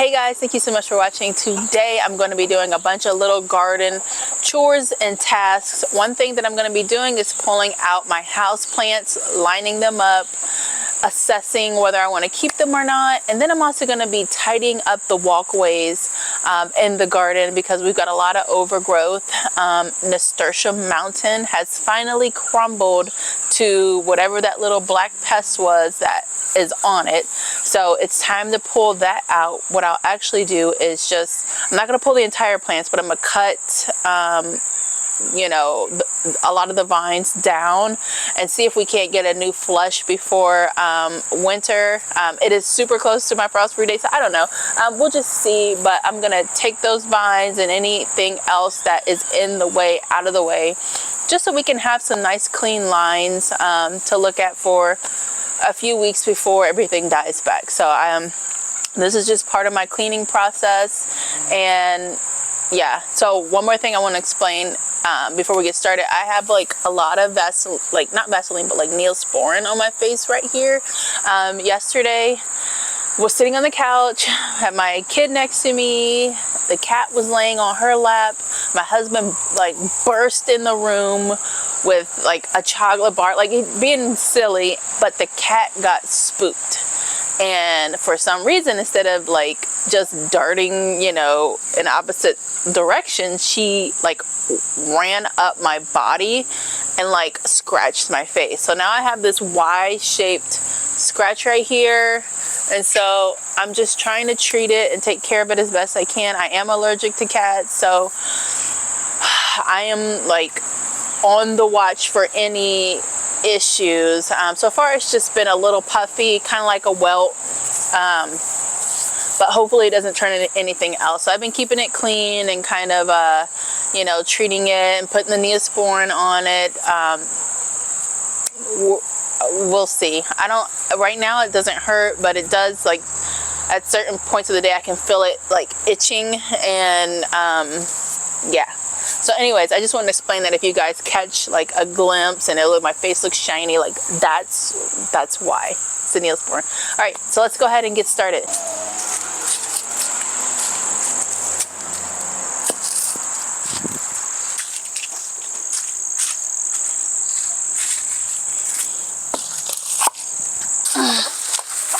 Hey guys, thank you so much for watching. Today I'm going to be doing a bunch of little garden chores and tasks. One thing that I'm going to be doing is pulling out my house plants, lining them up, assessing whether I want to keep them or not. And then I'm also going to be tidying up the walkways in the garden because we've got a lot of overgrowth. Nasturtium mountain has finally crumbled to whatever that little black pest was that is on it. So it's time to pull that out. What I'll actually do is I'm not going to pull the entire plants, but I'm going to cut a lot of the vines down and see if we can't get a new flush before winter. It is super close to my frost-free date, so I don't know. We'll just see, but I'm gonna take those vines and anything else that is in the way out of the way, just so we can have some nice clean lines to look at for a few weeks before everything dies back. So this is just part of my cleaning process. And yeah, so one more thing I want to explain before we get started. I have like a lot of Vaseline, like not Vaseline, but like Neosporin on my face right here. Yesterday was sitting on the couch, had my kid next to me, the cat was laying on her lap, my husband like burst in the room with like a chocolate bar, like being silly, but the cat got spooked. And for some reason, instead of like just darting, in opposite direction, she like ran up my body and like scratched my face. So now I have this Y-shaped scratch right here. And so I'm just trying to treat it and take care of it as best I can. I am allergic to cats, so I am like on the watch for any issues. So far it's just been a little puffy, kind of like a welt, but hopefully it doesn't turn into anything else. So I've been keeping it clean and kind of treating it and putting the Neosporin on it. We'll see. Right now it doesn't hurt, but it does, like at certain points of the day I can feel it like itching, and yeah. So anyways, I just wanted to explain that if you guys catch like a glimpse and my face looks shiny, like that's why. It's the Neosporin. All right, so let's go ahead and get started.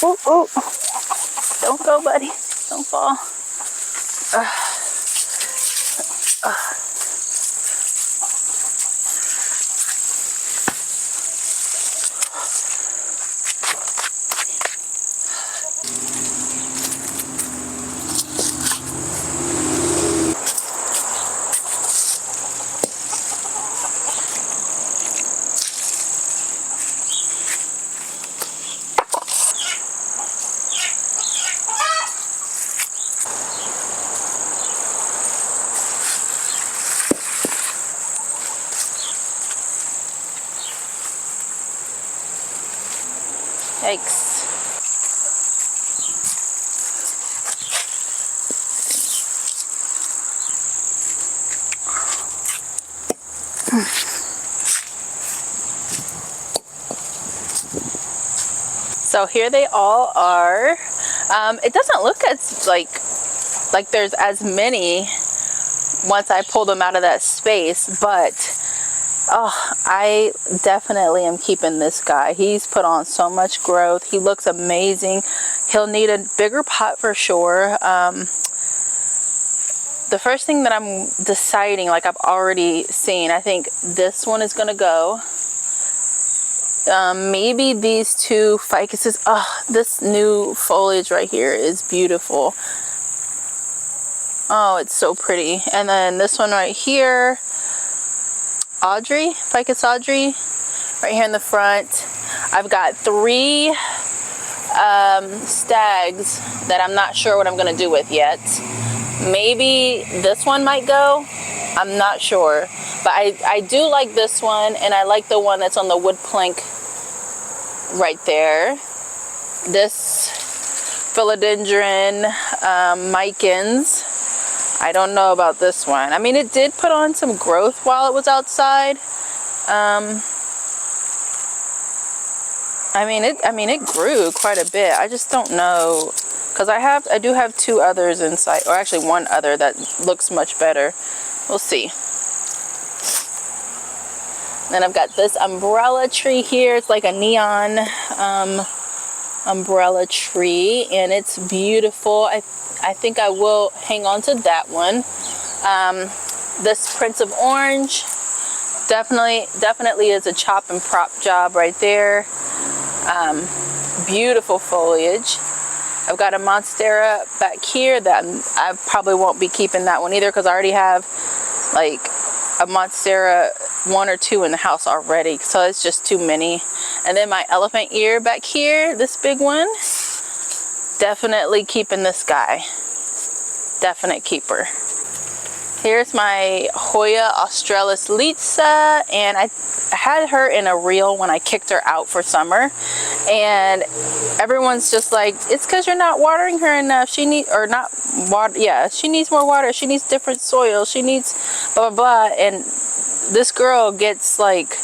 Ooh, don't go, buddy. Don't fall. Yikes. So here they all are. It doesn't look as like there's as many once I pull them out of that space, but I definitely am keeping this guy. He's put on so much growth. He looks amazing. He'll need a bigger pot for sure. The first thing that I'm deciding, like I've already seen, I think this one is gonna go. Maybe these two ficuses. This new foliage right here is beautiful. Oh, it's so pretty. And then this one right here, Ficus Audrey, right here in the front. I've got 3 stags that I'm not sure what I'm gonna do with yet. Maybe this one might go. I'm not sure, but I do like this one, and I like the one that's on the wood plank right there. This philodendron micans. I don't know about this one. I mean, it did put on some growth while it was outside. I mean, it grew quite a bit. I just don't know, because I do have 2 others inside, or actually 1 other that looks much better. We'll see. Then I've got this umbrella tree here. It's like a neon umbrella tree, and it's beautiful. I think I will hang on to that one. This Prince of Orange definitely is a chop and prop job right there. Beautiful foliage. I've got a Monstera back here that I probably won't be keeping that one either, because I already have like a Monstera 1 or 2 in the house already, so it's just too many. And then my elephant ear back here, this big one, definitely keeping this guy. Definite keeper. Here's my Hoya Australis Litsa, and I had her in a reel when I kicked her out for summer, and everyone's just like, it's because you're not watering her enough. She needs more water. She needs different soil. She needs blah blah blah. And this girl gets like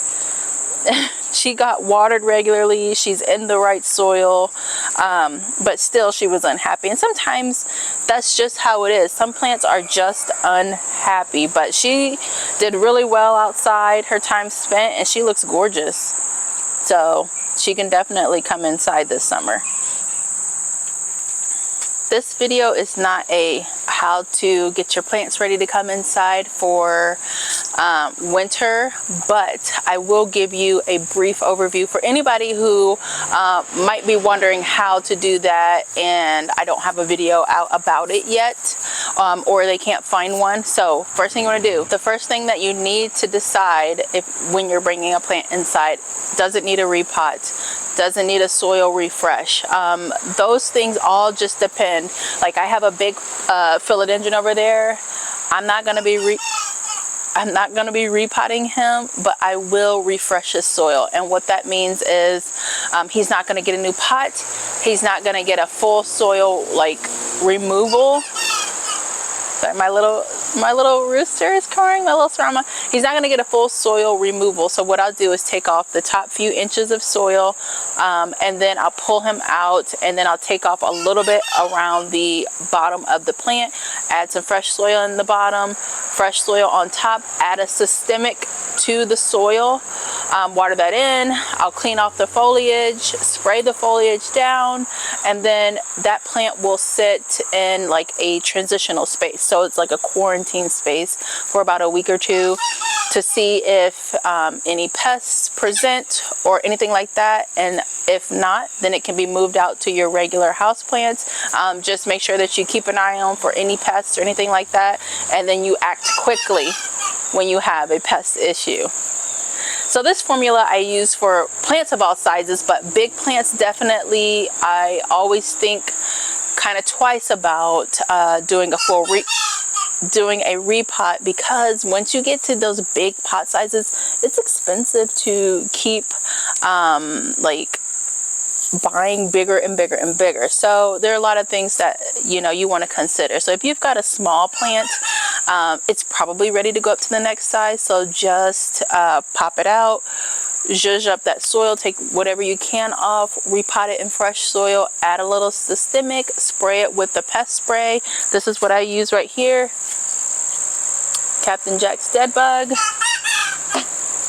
she got watered regularly, she's in the right soil, but still she was unhappy. And sometimes that's just how it is. Some plants are just unhappy, but she did really well outside, her time spent, and she looks gorgeous. So she can definitely come inside this summer. This video is not a how to get your plants ready to come inside for winter, but I will give you a brief overview for anybody who might be wondering how to do that, and I don't have a video out about it yet, or they can't find one. So first thing you want to do, the first thing that you need to decide when you're bringing a plant inside, does it need a repot? Does it need a soil refresh? Those things all just depend. Like I have a big philodendron over there. I'm not gonna be repotting him, but I will refresh his soil. And what that means is he's not gonna get a new pot. He's not gonna get a full soil like removal. Sorry, my little rooster is crowing, my little Sarama. He's not gonna get a full soil removal. So what I'll do is take off the top few inches of soil, and then I'll pull him out, and then I'll take off a little bit around the bottom of the plant, add some fresh soil in the bottom, fresh soil on top, add a systemic to the soil, water that in. I'll clean off the foliage, spray the foliage down, and then that plant will sit in like a transitional space. So it's like a quarantine space for about a week or 2 to see if any pests present or anything like that. And if not, then it can be moved out to your regular house plants. Just make sure that you keep an eye on for any pests or anything like that, and then you act quickly when you have a pest issue. So this formula I use for plants of all sizes, but big plants definitely I always think kind of twice about doing a repot, because once you get to those big pot sizes, it's expensive to keep like buying bigger and bigger and bigger. So there are a lot of things that you want to consider. So if you've got a small plant, it's probably ready to go up to the next size. So just pop it out, zhuzh up that soil, take whatever you can off, repot it in fresh soil, add a little systemic, spray it with the pest spray. This is what I use right here, Captain Jack's Dead Bug.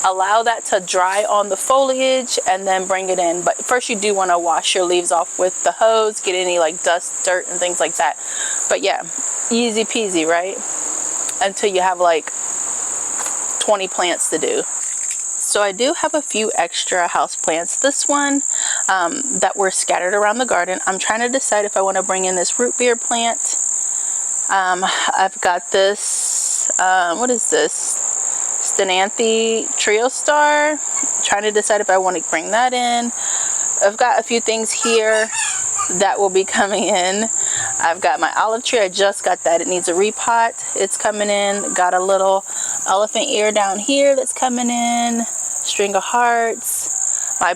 Allow that to dry on the foliage and then bring it in. But first you do want to wash your leaves off with the hose, get any like dust, dirt, and things like that. But yeah, easy peasy, right? Until you have like 20 plants to do. So I do have a few extra house plants. This one that were scattered around the garden, I'm trying to decide if I want to bring in this root beer plant. I've got this, what is this? Stenanthe Trio Star. Trying to decide if I want to bring that in. I've got a few things here that will be coming in. I've got my olive tree. I just got that. It needs a repot. It's coming in. Got a little elephant ear down here that's coming in. String of hearts. My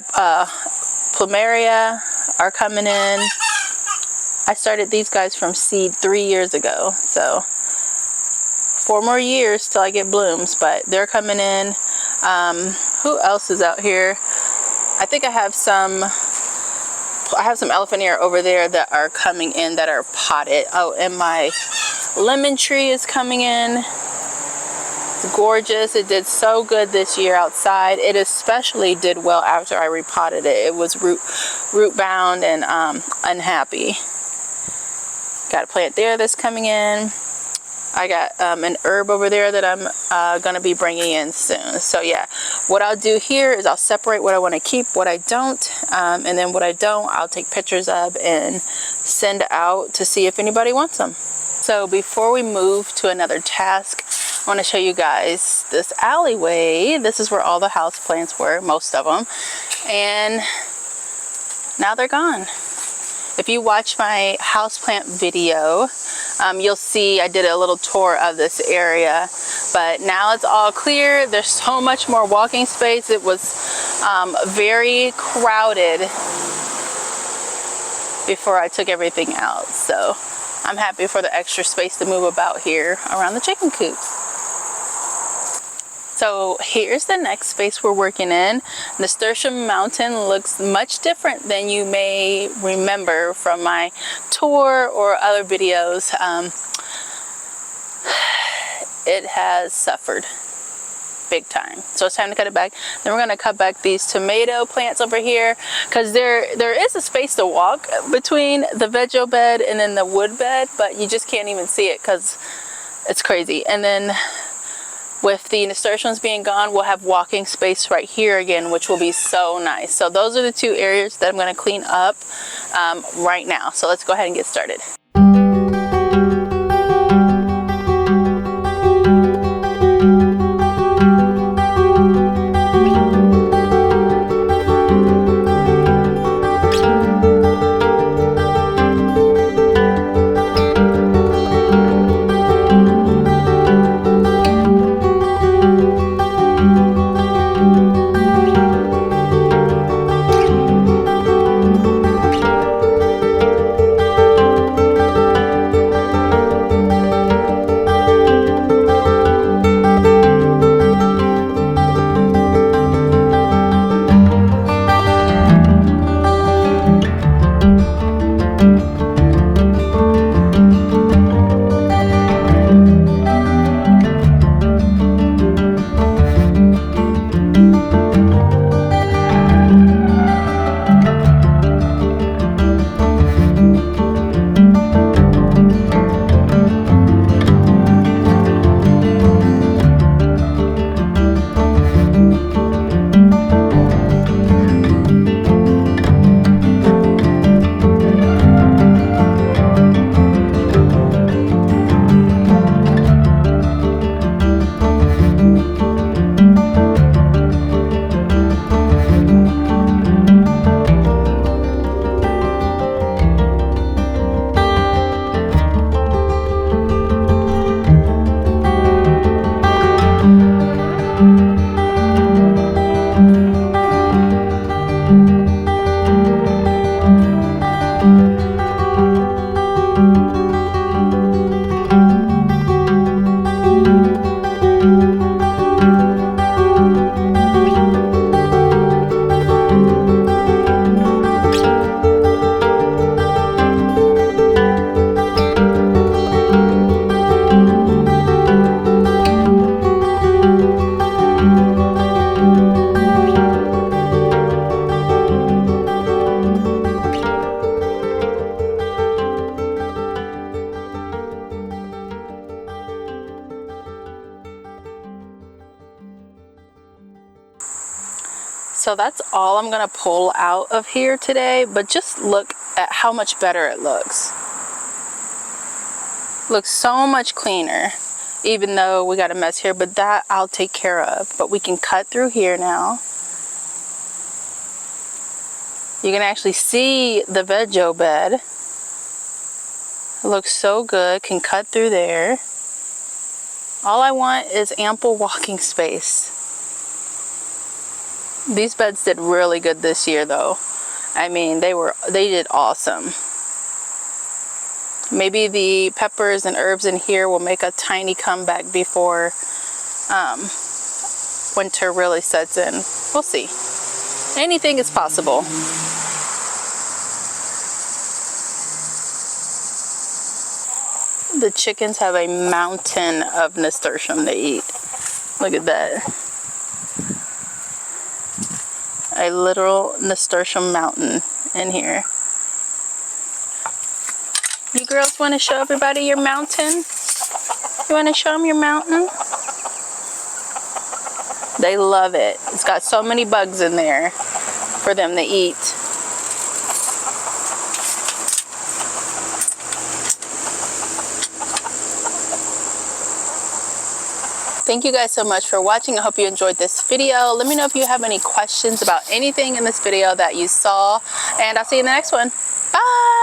plumeria are coming in. I started these guys from seed 3 years ago. So 4 more years till I get blooms, but they're coming in. Who else is out here? I think I have some I have some elephant ear over there that are coming in that are potted. Oh, and my lemon tree is coming in. It's gorgeous. It did so good this year outside. It especially did well after I repotted it. It was root bound and unhappy. Got a plant there that's coming in. I got an herb over there that I'm going to be bringing in soon. So yeah, what I'll do here is I'll separate what I want to keep, what I don't, and then what I don't, I'll take pictures of and send out to see if anybody wants them. So before we move to another task, I want to show you guys this alleyway. This is where all the houseplants were, most of them, and now they're gone. If you watch my houseplant video, you'll see I did a little tour of this area, but now it's all clear. There's so much more walking space. It was very crowded before I took everything out, so I'm happy for the extra space to move about here around the chicken coops. So here's the next space we're working in. Nasturtium mountain looks much different than you may remember from my tour or other videos. It has suffered big time, so it's time to cut it back. Then we're going to cut back these tomato plants over here, because there is a space to walk between the veggie bed and then the wood bed, but you just can't even see it because it's crazy. And then with the nasturtiums being gone, we'll have walking space right here again, which will be so nice. So those are the two areas that I'm going to clean up right now. So let's go ahead and get started. So that's all I'm going to pull out of here today, but just look at how much better it looks. Looks so much cleaner, even though we got a mess here, but that I'll take care of. But we can cut through here now. You can actually see the veggie bed. It looks so good, can cut through there. All I want is ample walking space. These beds did really good this year though. I mean, they did awesome. Maybe the peppers and herbs in here will make a tiny comeback before winter really sets in. We'll see. Anything is possible. The chickens have a mountain of nasturtium to eat. Look at that. A literal nasturtium mountain in here. You girls want to show everybody your mountain? You want to show them your mountain? They love it. It's got so many bugs in there for them to eat. Thank you guys so much for watching. I hope you enjoyed this video. Let me know if you have any questions about anything in this video that you saw, and I'll see you in the next one. Bye!